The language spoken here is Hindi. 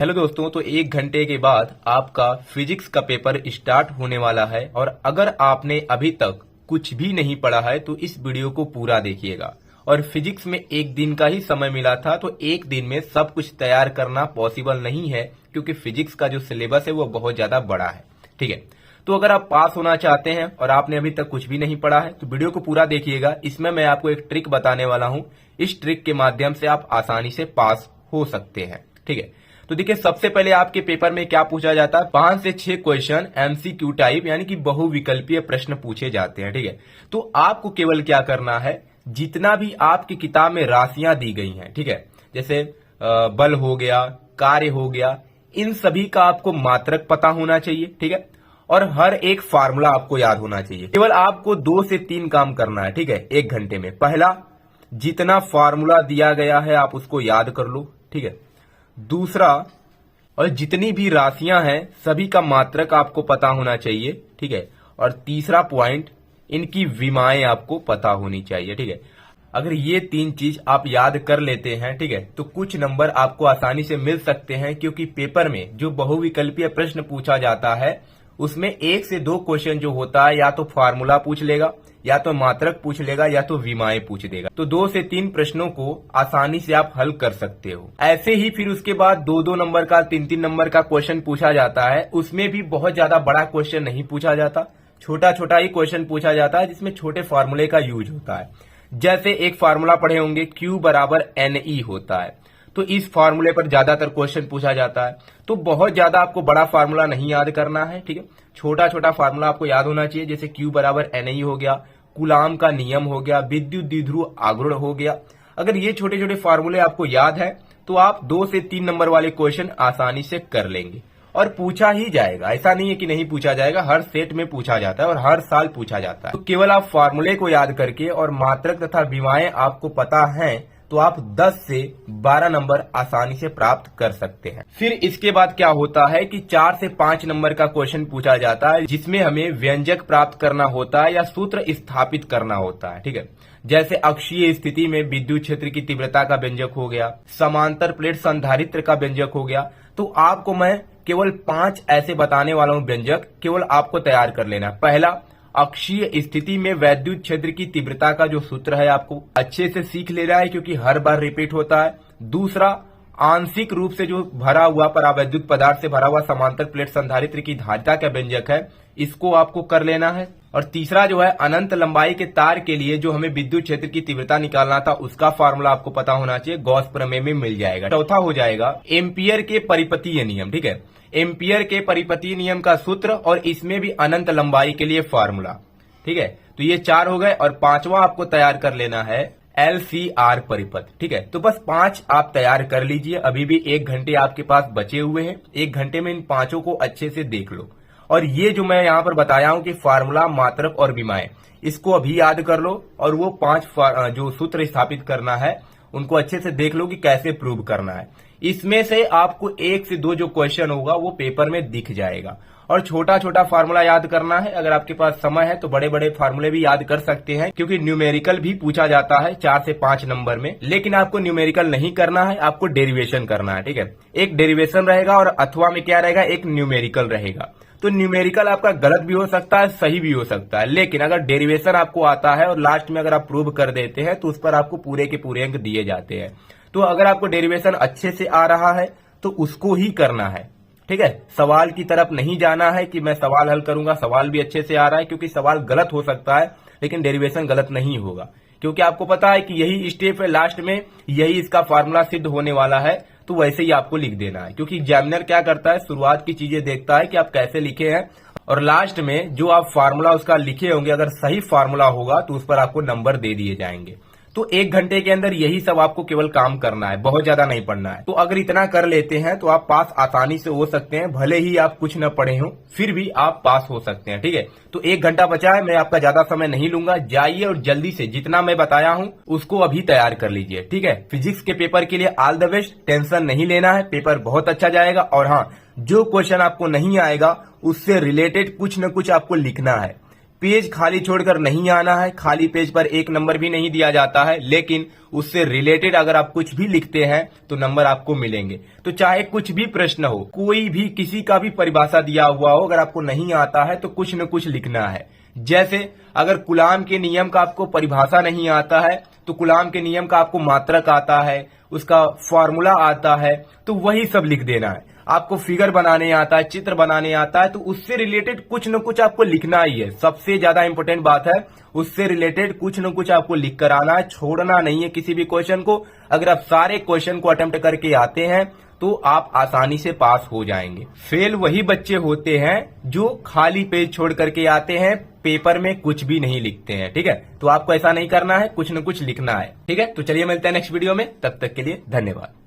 हेलो दोस्तों, तो एक घंटे के बाद आपका फिजिक्स का पेपर स्टार्ट होने वाला है और अगर आपने अभी तक कुछ भी नहीं पढ़ा है तो इस वीडियो को पूरा देखिएगा। और फिजिक्स में एक दिन का ही समय मिला था, तो एक दिन में सब कुछ तैयार करना पॉसिबल नहीं है क्योंकि फिजिक्स का जो सिलेबस है वो बहुत ज्यादा बड़ा है। ठीक है, तो अगर आप पास होना चाहते हैं और आपने अभी तक कुछ भी नहीं पढ़ा है तो वीडियो को पूरा देखिएगा। इसमें मैं आपको एक ट्रिक बताने वाला हूं, इस ट्रिक के माध्यम से आप आसानी से पास हो सकते हैं। ठीक है, तो देखिए सबसे पहले आपके पेपर में क्या पूछा जाता है, 5 से 6 क्वेश्चन एमसीक्यू टाइप यानी कि बहुविकल्पीय प्रश्न पूछे जाते हैं। ठीक है, तो आपको केवल क्या करना है, जितना भी आपकी किताब में राशियां दी गई हैं, ठीक है, जैसे बल हो गया, कार्य हो गया, इन सभी का आपको मात्रक पता होना चाहिए। ठीक है, और हर एक फार्मूला आपको याद होना चाहिए। केवल आपको 2 से 3 काम करना है। ठीक है, एक घंटे में पहला, जितना फार्मूला दिया गया है आप उसको याद कर लो। ठीक है, दूसरा, और जितनी भी राशियां हैं सभी का मात्रक आपको पता होना चाहिए। ठीक है, और तीसरा पॉइंट, इनकी विमाएं आपको पता होनी चाहिए। ठीक है, अगर ये 3 चीज आप याद कर लेते हैं, ठीक है, तो कुछ नंबर आपको आसानी से मिल सकते हैं क्योंकि पेपर में जो बहुविकल्पीय प्रश्न पूछा जाता है उसमें 1 से 2 क्वेश्चन जो होता है या तो फार्मूला पूछ लेगा, या तो मात्रक पूछ लेगा, या तो विमाएं पूछ देगा। तो 2 से 3 प्रश्नों को आसानी से आप हल कर सकते हो। ऐसे ही फिर उसके बाद 2-2 नंबर का, 3-3 नंबर का क्वेश्चन पूछा जाता है। उसमें भी बहुत ज्यादा बड़ा क्वेश्चन नहीं पूछा जाता, छोटा छोटा ही क्वेश्चन पूछा जाता है जिसमें छोटे फार्मूले का यूज होता है। जैसे एक फार्मूला पढ़े होंगे, Q बराबर NE होता है, तो इस फार्मूले पर ज्यादातर क्वेश्चन पूछा जाता है। तो बहुत ज्यादा आपको बड़ा फार्मूला नहीं याद करना है। ठीक है, छोटा छोटा फार्मूला आपको याद होना चाहिए। जैसे Q बराबर NE हो गया, कूलाम का नियम हो गया, विद्युत द्विध्रुव आघूर्ण हो गया। अगर ये छोटे छोटे फार्मूले आपको याद है तो आप 2 से 3 नंबर वाले क्वेश्चन आसानी से कर लेंगे और पूछा ही जाएगा। ऐसा नहीं है कि नहीं पूछा जाएगा, हर सेट में पूछा जाता है और हर साल पूछा जाता है। तो केवल आप फार्मूले को याद करके और मात्रक तथा विमाएं आपको पता है तो आप 10 से 12 नंबर आसानी से प्राप्त कर सकते हैं। फिर इसके बाद क्या होता है कि 4 से 5 नंबर का क्वेश्चन पूछा जाता है जिसमें हमें व्यंजक प्राप्त करना होता है या सूत्र स्थापित करना होता है। ठीक है, जैसे अक्षीय स्थिति में विद्युत क्षेत्र की तीव्रता का व्यंजक हो गया, समांतर प्लेट संधारित्र का व्यंजक हो गया। तो आपको मैं केवल 5 ऐसे बताने वाला हूं व्यंजक, केवल आपको तैयार कर लेना। पहला, अक्षीय स्थिति में वैद्युत क्षेत्र की तीव्रता का जो सूत्र है आपको अच्छे से सीख लेना है क्योंकि हर बार रिपीट होता है। दूसरा, आंशिक रूप से जो भरा हुआ परावैद्युत पदार्थ से भरा हुआ समांतर प्लेट संधारित्र की धारिता का व्यंजक है, इसको आपको कर लेना है। और तीसरा जो है, अनंत लंबाई के तार के लिए जो हमें विद्युत क्षेत्र की तीव्रता निकालना था उसका फार्मूला आपको पता होना चाहिए, गॉस प्रमेय में मिल जाएगा। चौथा हो जाएगा एम्पियर के परिपतीय नियम। ठीक है, एम्पियर के परिपतीय नियम का सूत्र और इसमें भी अनंत लंबाई के लिए फार्मूला। ठीक है, तो ये 4 हो गए। और 5वां आपको तैयार कर लेना है LCR परिपथ। ठीक है, तो बस 5 आप तैयार कर लीजिए। अभी भी 1 घंटे आपके पास बचे हुए हैं, 1 घंटे में इन 5 को अच्छे से देख लो। और ये जो मैं यहाँ पर बताया हूं कि फार्मूला, मात्रक और विमाएं, इसको अभी याद कर लो और वो 5 जो सूत्र स्थापित करना है उनको अच्छे से देख लो कि कैसे प्रूव करना है। इसमें से आपको 1 से 2 जो क्वेश्चन होगा वो पेपर में दिख जाएगा। और छोटा छोटा फार्मूला याद करना है। अगर आपके पास समय है तो बड़े बड़े फार्मूले भी याद कर सकते हैं क्योंकि न्यूमेरिकल भी पूछा जाता है 4 से 5 नंबर में। लेकिन आपको न्यूमेरिकल नहीं करना है, आपको डेरिवेशन करना है। ठीक है, एक डेरिवेशन रहेगा और अथवा में क्या रहेगा, एक न्यूमेरिकल रहेगा। तो न्यूमेरिकल आपका गलत भी हो सकता है, सही भी हो सकता है, लेकिन अगर डेरिवेशन आपको आता है और लास्ट में अगर आप प्रूव कर देते हैं तो उस पर आपको पूरे के पूरे अंक दिए जाते हैं। तो अगर आपको डेरिवेशन अच्छे से आ रहा है तो उसको ही करना है। ठीक है, सवाल की तरफ नहीं जाना है कि मैं सवाल हल करूंगा, सवाल भी अच्छे से आ रहा है, क्योंकि सवाल गलत हो सकता है लेकिन डेरिवेशन गलत नहीं होगा क्योंकि आपको पता है कि यही स्टेप है, लास्ट में यही इसका फार्मूला सिद्ध होने वाला है। तो वैसे ही आपको लिख देना है क्योंकि एग्जामिनर क्या करता है, शुरुआत की चीजें देखता है कि आप कैसे लिखे हैं और लास्ट में जो आप फार्मूला उसका लिखे होंगे, अगर सही फार्मूला होगा तो उस पर आपको नंबर दे दिए जाएंगे। तो 1 घंटे के अंदर यही सब आपको केवल काम करना है, बहुत ज्यादा नहीं पढ़ना है। तो अगर इतना कर लेते हैं तो आप पास आसानी से हो सकते हैं, भले ही आप कुछ न पढ़े हो फिर भी आप पास हो सकते हैं। ठीक है, तो 1 घंटा बचा है, मैं आपका ज्यादा समय नहीं लूंगा। जाइए और जल्दी से जितना मैं बताया हूं उसको अभी तैयार कर लीजिए। ठीक है, फिजिक्स के पेपर के लिए ऑल द बेस्ट, टेंशन नहीं लेना है, पेपर बहुत अच्छा जाएगा। और हाँ, जो क्वेश्चन आपको नहीं आएगा उससे रिलेटेड कुछ न कुछ आपको लिखना है। पेज खाली छोड़कर नहीं आना है। खाली पेज पर एक नंबर भी नहीं दिया जाता है, लेकिन उससे रिलेटेड अगर आप कुछ भी लिखते हैं तो नंबर आपको मिलेंगे। तो चाहे कुछ भी प्रश्न हो, कोई भी किसी का भी परिभाषा दिया हुआ हो, अगर आपको नहीं आता है तो कुछ न कुछ लिखना है। जैसे अगर कूलाम के नियम का आपको परिभाषा नहीं आता है तो कूलाम के नियम का आपको मात्रक आता है, उसका फॉर्मूला आता है, तो वही सब लिख देना है। आपको फिगर बनाने आता है, चित्र बनाने आता है, तो उससे रिलेटेड कुछ न कुछ आपको लिखना ही है। सबसे ज्यादा इंपॉर्टेंट बात है, उससे रिलेटेड कुछ न कुछ आपको लिख कर आना है, छोड़ना नहीं है किसी भी क्वेश्चन को। अगर आप सारे क्वेश्चन को अटेम्प्ट करके आते हैं तो आप आसानी से पास हो जाएंगे। फेल वही बच्चे होते हैं जो खाली पेज छोड़ करके आते हैं, पेपर में कुछ भी नहीं लिखते हैं। ठीक है, तो आपको ऐसा नहीं करना है, कुछ न कुछ लिखना है। ठीक है, तो चलिए मिलते हैं नेक्स्ट वीडियो में, तब तक के लिए धन्यवाद।